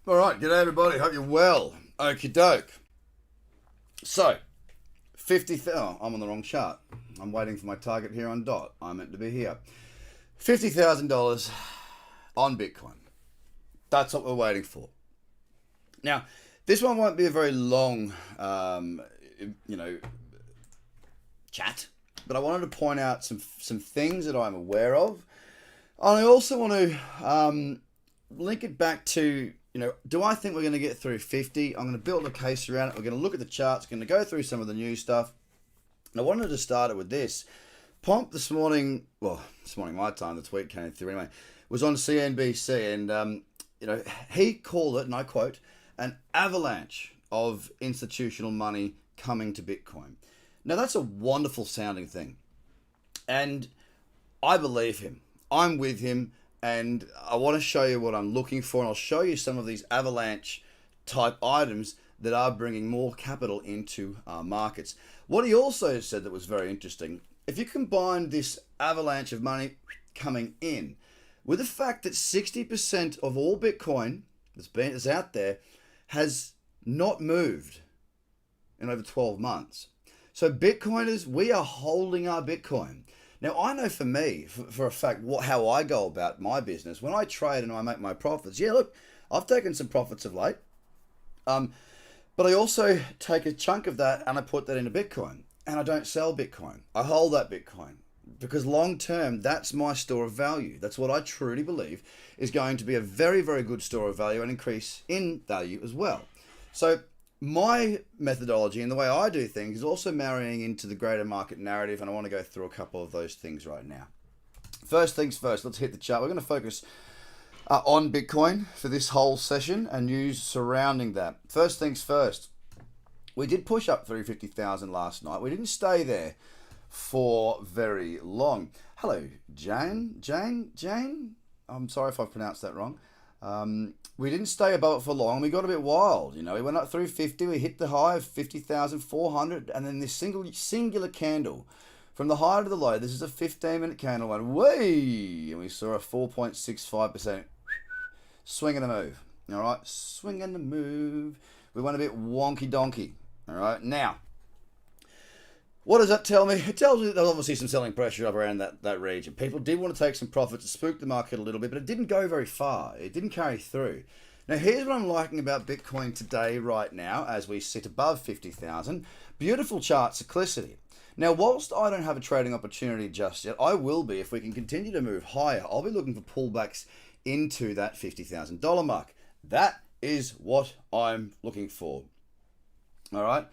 All right, g'day everybody. Hope you're well. Okie doke. So, 50. Oh, I'm on the wrong chart. I'm waiting for my target here on dot. I'm meant to be here. $50,000 on Bitcoin. That's what we're waiting for. Now, this one won't be a very long, chat. But I wanted to point out some things that I'm aware of. And I also want to link it back to, do I think we're going to get through 50? I'm going to build a case around it. We're going to look at the charts, going to go through some of the new stuff. And I wanted to start it with this. Pomp this morning my time, the tweet came through anyway, was on CNBC. And, he called it, and I quote, an avalanche of institutional money coming to Bitcoin. Now, that's a wonderful sounding thing. And I believe him. I'm with him. And I want to show you what I'm looking for. And I'll show you some of these avalanche type items that are bringing more capital into our markets. What he also said that was very interesting, if you combine this avalanche of money coming in with the fact that 60% of all Bitcoin that's out there has not moved in over 12 months. So Bitcoiners, we are holding our Bitcoin. Now, I know for me, for a fact, how I go about my business, when I trade and I make my profits, yeah, look, I've taken some profits of late, but I also take a chunk of that and I put that into Bitcoin, and I don't sell Bitcoin. I hold that Bitcoin because long term, that's my store of value. That's what I truly believe is going to be a very, very good store of value and increase in value as well. So my methodology and the way I do things is also marrying into the greater market narrative, and I want to go through a couple of those things right now. First things first, let's hit the chart. We're going to focus on Bitcoin for this whole session and news surrounding that. First things first, we did push up through 50,000 last night. We didn't stay there for very long. Hello, Jane. I'm sorry if I pronounced that wrong. We didn't stay above it for long. We got a bit wild, we went up through 50. We hit the high of 50,400, and then this singular candle from the high to the low. This is a 15-minute candle, went way, and we saw a 4.65% swing and a move. All right, swing and a move. We went a bit wonky donkey. All right, now, what does that tell me? It tells me that there's obviously some selling pressure up around that region. People did want to take some profits to spook the market a little bit, but it didn't go very far. It didn't carry through. Now, here's what I'm liking about Bitcoin today, right now, as we sit above 50,000. Beautiful chart cyclicity. Now, whilst I don't have a trading opportunity just yet, I will be if we can continue to move higher. I'll be looking for pullbacks into that $50,000 mark. That is what I'm looking for. All right.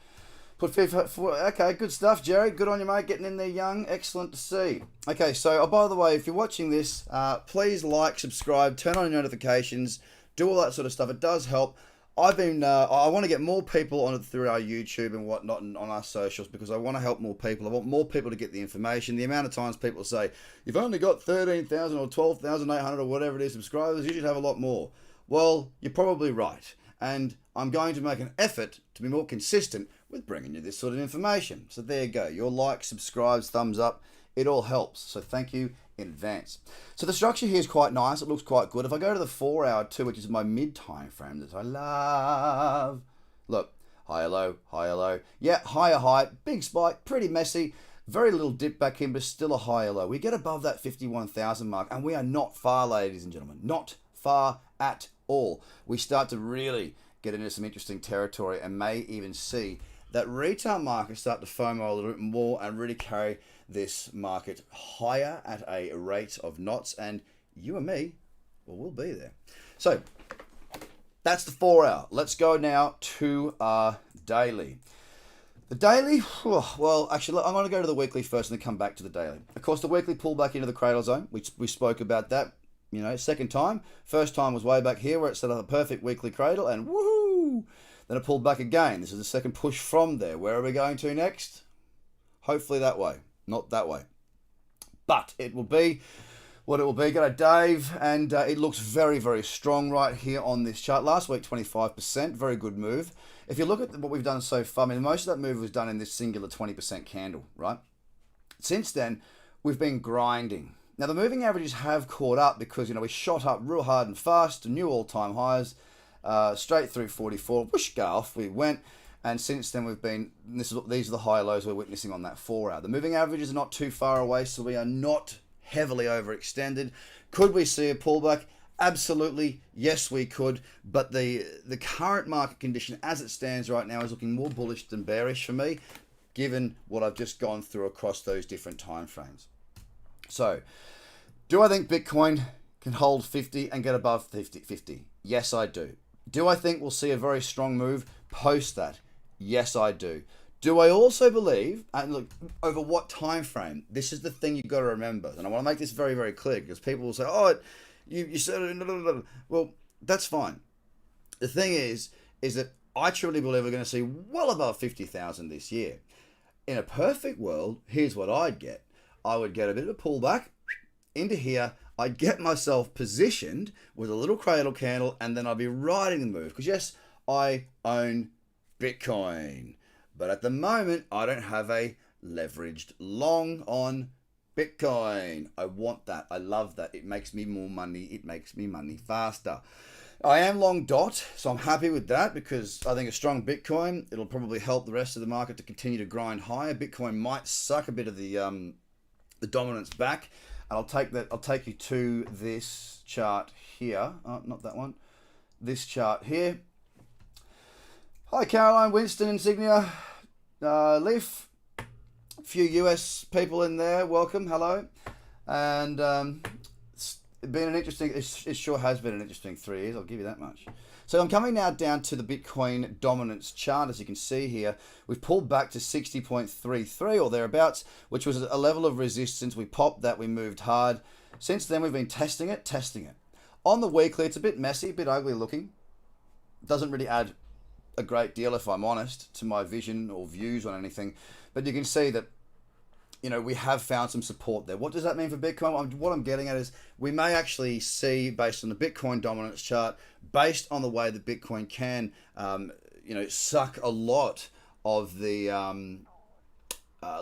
Okay, good stuff, Jerry. Good on you, mate. Getting in there young. Excellent to see. Okay, so, by the way, if you're watching this, please like, subscribe, turn on your notifications, do all that sort of stuff. It does help. I want to get more people on it through our YouTube and whatnot and on our socials because I want to help more people. I want more people to get the information. The amount of times people say, you've only got 13,000 or 12,800 or whatever it is subscribers, you should have a lot more. Well, you're probably right. And I'm going to make an effort to be more consistent with bringing you this sort of information. So there you go. Your like, subscribes, thumbs up, it all helps. So thank you in advance. So the structure here is quite nice. It looks quite good. If I go to the 4 hour too, which is my mid time frame that I love. Look, higher low. Yeah, higher high, big spike, pretty messy. Very little dip back in, but still a higher low. We get above that 51,000 mark, and we are not far, ladies and gentlemen. Not far at all. We start to really get into some interesting territory and may even see that retail market start to FOMO a little bit more and really carry this market higher at a rate of knots, and you and me, well, we'll be there. So that's the 4 hour. Let's go now to our daily. The daily, well, actually, I'm going to go to the weekly first and then come back to the daily. Of course, the weekly pulled back into the cradle zone. We spoke about that, second time. First time was way back here where it set up a perfect weekly cradle, and woohoo! Then it pulled back again. This is the second push from there. Where are we going to next? Hopefully that way, not that way. But it will be what it will be. Got a Dave, and it looks very, very strong right here on this chart. Last week, 25%, very good move. If you look at what we've done so far, most of that move was done in this singular 20% candle, right? Since then, we've been grinding. Now, the moving averages have caught up because, we shot up real hard and fast to new all-time highs, straight through 44. Whoosh, go off we went. And since then, these are the high lows we're witnessing on that 4 hour. The moving averages are not too far away, so we are not heavily overextended. Could we see a pullback? Absolutely, yes, we could. But the current market condition as it stands right now is looking more bullish than bearish for me, given what I've just gone through across those different time frames. So, do I think Bitcoin can hold 50 and get above 50? Yes, I do. Do I think we'll see a very strong move post that? Yes, I do. Do I also believe, and look, over what time frame? This is the thing you've got to remember, and I want to make this very, very clear, because people will say, oh, you said it, well, that's fine. The thing is that I truly believe we're going to see well above 50,000 this year. In a perfect world, here's what I'd get. I would get a bit of a pullback into here. I'd get myself positioned with a little cradle candle, and then I'd be riding the move. Because yes, I own Bitcoin. But at the moment, I don't have a leveraged long on Bitcoin. I want that. I love that. It makes me more money. It makes me money faster. I am long DOT, so I'm happy with that, because I think a strong Bitcoin, it'll probably help the rest of the market to continue to grind higher. Bitcoin might suck a bit of the dominance back. And I'll take you to this chart here. Oh, not that one. This chart here. Hi, Caroline, Winston, Insignia, Leaf. A few US people in there. Welcome. Hello. And it's been an interesting. It sure has been an interesting 3 years. I'll give you that much. So I'm coming now down to the Bitcoin dominance chart. As you can see here, we've pulled back to 60.33 or thereabouts, which was a level of resistance. We popped that, we moved hard. Since then, we've been testing it. On the weekly, it's a bit messy, a bit ugly looking. Doesn't really add a great deal, if I'm honest, to my vision or views on anything. But you can see that, you know, we have found some support there. What does that mean for Bitcoin? What I'm getting at is we may actually see, based on the Bitcoin dominance chart, based on the way that Bitcoin can, suck a lot of the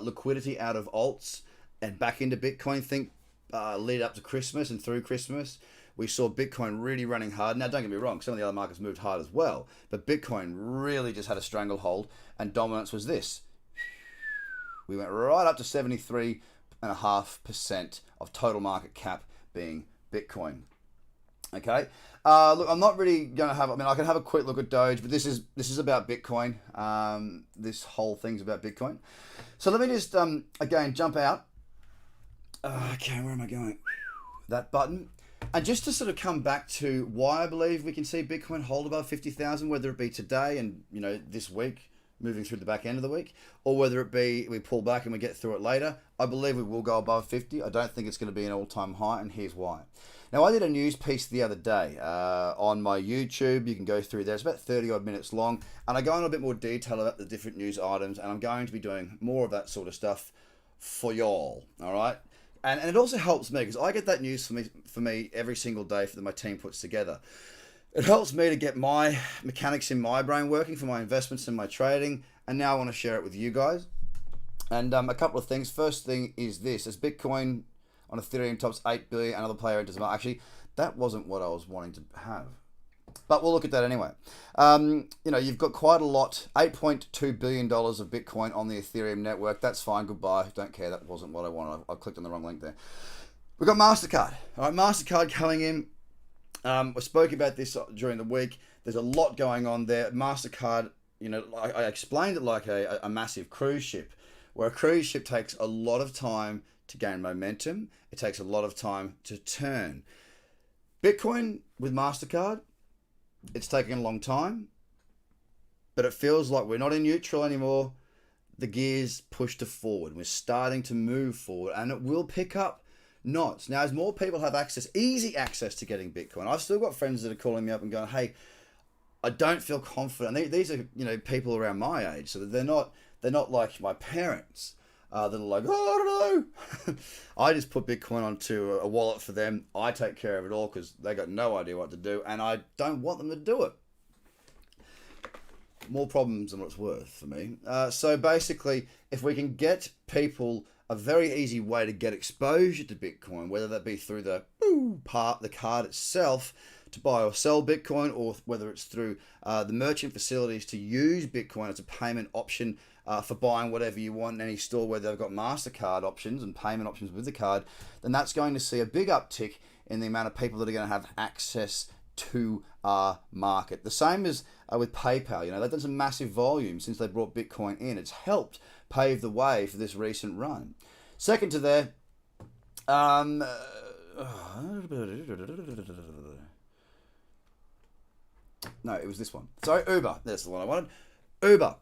liquidity out of alts and back into Bitcoin. Think lead up to Christmas and through Christmas, we saw Bitcoin really running hard. Now, don't get me wrong, some of the other markets moved hard as well, but Bitcoin really just had a stranglehold, and dominance was this. We went right up to 73.5% of total market cap being Bitcoin. Okay. Look, I'm not really going to have, I can have a quick look at Doge, but this is about Bitcoin. This whole thing's about Bitcoin. So let me just, again, jump out. Okay, where am I going? That button. And just to sort of come back to why I believe we can see Bitcoin hold above 50,000, whether it be today and, this week, moving through the back end of the week, or whether it be we pull back and we get through it later, I believe we will go above 50. I don't think it's going to be an all-time high, and here's why. Now, I did a news piece the other day on my YouTube. You can go through there. It's about 30-odd minutes long, and I go into a bit more detail about the different news items, and I'm going to be doing more of that sort of stuff for y'all, all right? And it also helps me, because I get that news for me every single day that my team puts together. It helps me to get my mechanics in my brain working for my investments and my trading. And now I want to share it with you guys. And a couple of things. First thing is this. As Bitcoin on Ethereum tops 8 billion, another player enters the market. Actually, that wasn't what I was wanting to have. But we'll look at that anyway. You've got quite a lot. $8.2 billion of Bitcoin on the Ethereum network. That's fine. Goodbye. Don't care. That wasn't what I wanted. I clicked on the wrong link there. We've got MasterCard. All right, MasterCard coming in. We spoke about this during the week. There's a lot going on there. MasterCard, I explained it like a massive cruise ship, where a cruise ship takes a lot of time to gain momentum. It takes a lot of time to turn. Bitcoin with MasterCard, it's taking a long time, but it feels like we're not in neutral anymore. The gears push to forward. We're starting to move forward, and it will pick up knots. Now, as more people have easy access to getting Bitcoin, I've still got friends that are calling me up and going, hey, I don't feel confident. These are, people around my age, so that they're not like my parents that are like, oh, I don't know. I just put Bitcoin onto a wallet for them. I take care of it all because they got no idea what to do, and I don't want them to do it. More problems than what it's worth for me. So basically, if we can get people a very easy way to get exposure to Bitcoin, whether that be through the card itself, to buy or sell Bitcoin, or whether it's through the merchant facilities to use Bitcoin as a payment option for buying whatever you want in any store where they've got MasterCard options and payment options with the card, then that's going to see a big uptick in the amount of people that are going to have access to our market. The same as with PayPal. They've done some massive volume since they brought Bitcoin in. It's helped pave the way for this recent run. Second to there, no, it was this one. Sorry, Uber. That's the one I wanted. Uber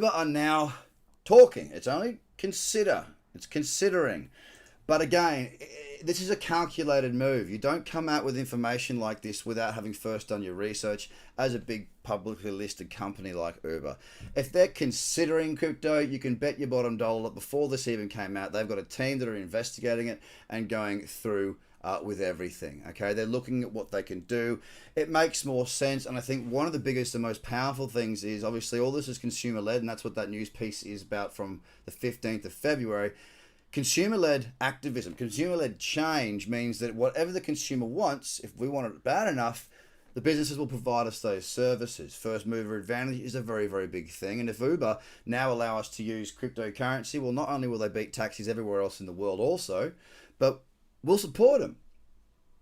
are now talking. It's only it's considering. But again, this is a calculated move. You don't come out with information like this without having first done your research as a big publicly listed company like Uber. If they're considering crypto, you can bet your bottom dollar that before this even came out, they've got a team that are investigating it and going through with everything. Okay, they're looking at what they can do. It makes more sense, and I think one of the biggest and most powerful things is obviously all this is consumer led, and that's what that news piece is about from the 15th of February. Consumer-led activism, consumer-led change means that whatever the consumer wants, if we want it bad enough, the businesses will provide us those services. First mover advantage is a very, very big thing. And if Uber now allow us to use cryptocurrency, well, not only will they beat taxis everywhere else in the world also, but we'll support them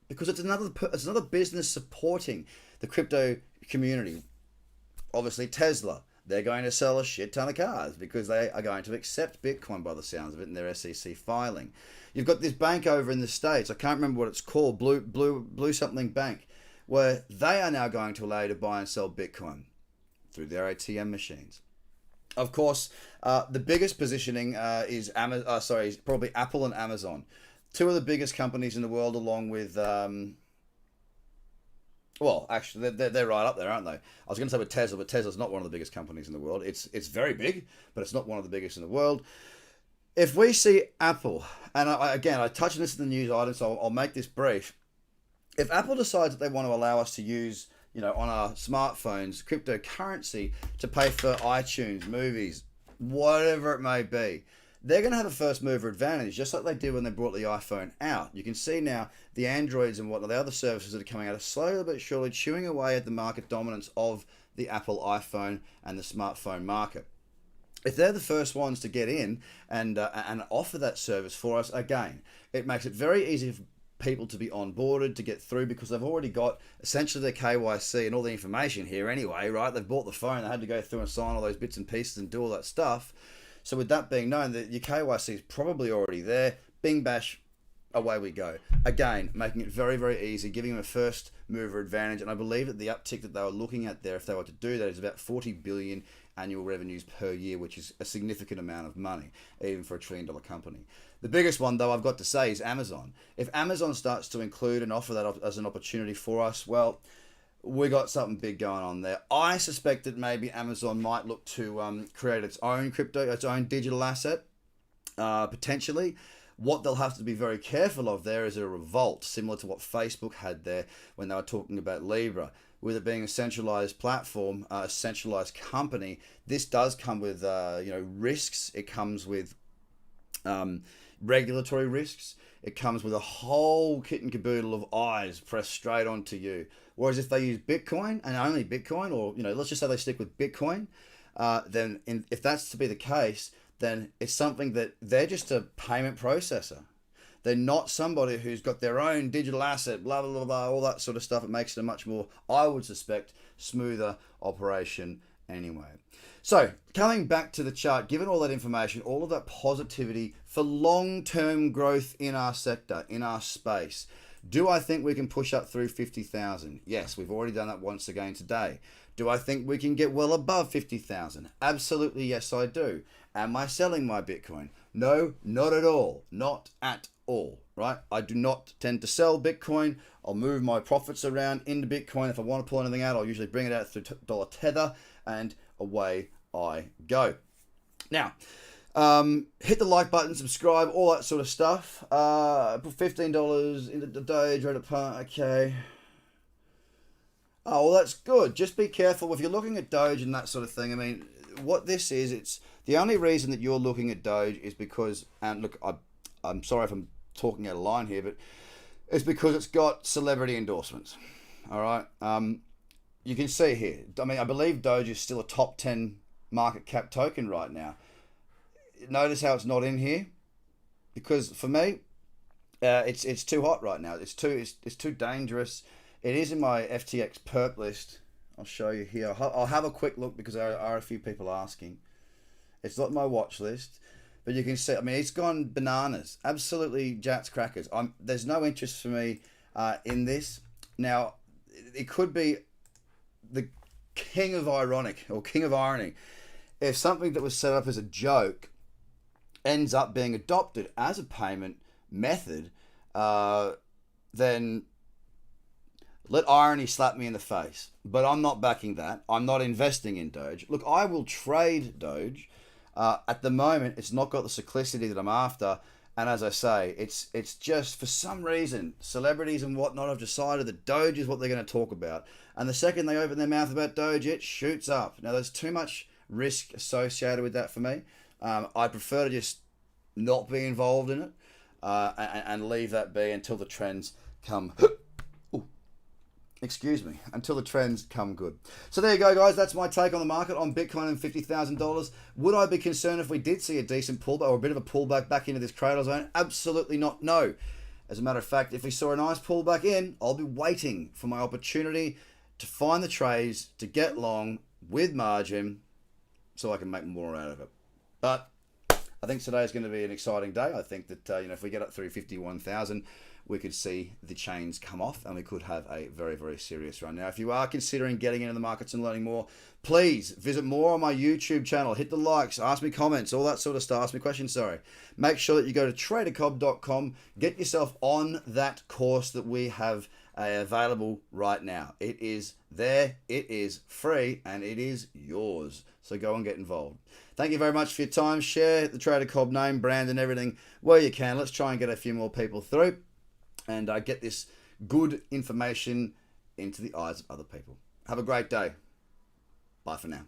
because it's another business supporting the crypto community. Obviously, Tesla. They're going to sell a shit ton of cars because they are going to accept Bitcoin by the sounds of it in their SEC filing. You've got this bank over in the States, I can't remember what it's called, Blue something bank, where they are now going to allow you to buy and sell Bitcoin through their ATM machines. Of course, the biggest positioning is probably Apple and Amazon. Two of the biggest companies in the world, along with well, actually, they're right up there, aren't they? I was going to say with Tesla, but Tesla's not one of the biggest companies in the world. It's very big, but it's not one of the biggest in the world. If we see Apple, and I touched on this in the news item, so I'll make this brief. If Apple decides that they want to allow us to use, on our smartphones, cryptocurrency to pay for iTunes, movies, whatever it may be, they're going to have a first mover advantage, just like they did when they brought the iPhone out. You can see now the Androids and whatnot, the other services that are coming out are slowly but surely chewing away at the market dominance of the Apple iPhone and the smartphone market. If they're the first ones to get in and offer that service for us, again, it makes it very easy for people to be onboarded, to get through, because they've already got essentially their KYC and all the information here anyway, right? They've bought the phone, they had to go through and sign all those bits and pieces and do all that stuff. So with that being known, that your KYC is probably already there. Bing, bash, away we go. Again, making it very, very easy, giving them a first mover advantage. And I believe that the uptick that they were looking at there, if they were to do that, is about 40 billion annual revenues per year, which is a significant amount of money, even for $1 trillion company. The biggest one, though, I've got to say is Amazon. If Amazon starts to include and offer that as an opportunity for us, well, we got something big going on there. I suspect that maybe Amazon might look to create its own crypto, its own digital asset, potentially. What they'll have to be very careful of there is a revolt, similar to what Facebook had there when they were talking about Libra. With it being a centralized platform, a centralized company, this does come with risks. It comes with regulatory risks. It comes with a whole kit and caboodle of eyes pressed straight onto you. Whereas if they use Bitcoin and only Bitcoin, or let's just say they stick with Bitcoin, then if that's to be the case, then it's something that they're just a payment processor. They're not somebody who's got their own digital asset, blah, blah, blah, blah, all that sort of stuff. It makes it a much more, I would suspect, smoother operation anyway. So, coming back to the chart, given all that information, all of that positivity for long-term growth in our sector, in our space, do I think we can push up through 50,000? Yes, we've already done that once again today. Do I think we can get well above 50,000? Absolutely, yes, I do. Am I selling my Bitcoin? No, not at all. Not at all, right? I do not tend to sell Bitcoin. I'll move my profits around into Bitcoin. If I want to pull anything out, I'll usually bring it out through dollar tether, and away I go. Now, hit the like button, subscribe, all that sort of stuff. Put $15 into the Doge, right apart. Okay. Oh, well, that's good. Just be careful if you're looking at Doge and that sort of thing. I mean, what this is, it's the only reason that you're looking at Doge is because, and look, I'm sorry if I'm talking out of line here, but it's because it's got celebrity endorsements. All right. You can see here. I mean, I believe Doge is still a top 10 market cap token right now. Notice how it's not in here, because for me, it's too hot right now. It's too dangerous. It is in my FTX perp list. I'll show you here. I'll have a quick look because there are a few people asking. It's not my watch list, but you can see. I mean, it's gone bananas. Absolutely, Jats crackers. There's no interest for me in this. Now, it could be the king of ironic or king of irony if something that was set up as a joke ends up being adopted as a payment method. Then let irony slap me in the face. But I'm not backing that. I'm not investing in Doge. Look, I will trade Doge. At the moment, it's not got the cyclicity that I'm after. And as I say, it's just, for some reason, celebrities and whatnot have decided that Doge is what they're going to talk about. And the second they open their mouth about Doge, it shoots up. Now, there's too much risk associated with that for me. I prefer to just not be involved in it and leave that be until the trends come... until the trends come good. So there you go, guys. That's my take on the market on Bitcoin and $50,000. Would I be concerned if we did see a decent pullback or a bit of a pullback back into this cradle zone? Absolutely not, no. As a matter of fact, if we saw a nice pullback in, I'll be waiting for my opportunity to find the trades, to get long with margin so I can make more out of it. But I think today is going to be an exciting day. I think that if we get up through 51,000, we could see the chains come off and we could have a very, very serious run. Now, if you are considering getting into the markets and learning more, please visit more on my YouTube channel. Hit the likes, ask me comments, all that sort of stuff. Ask me questions, sorry. Make sure that you go to tradercobb.com. Get yourself on that course that we have available right now. It is there, it is free, and it is yours. So go and get involved. Thank you very much for your time. Share the Trader Cobb name, brand, and everything where you can. Let's try and get a few more people through and get this good information into the eyes of other people. Have a great day. Bye for now.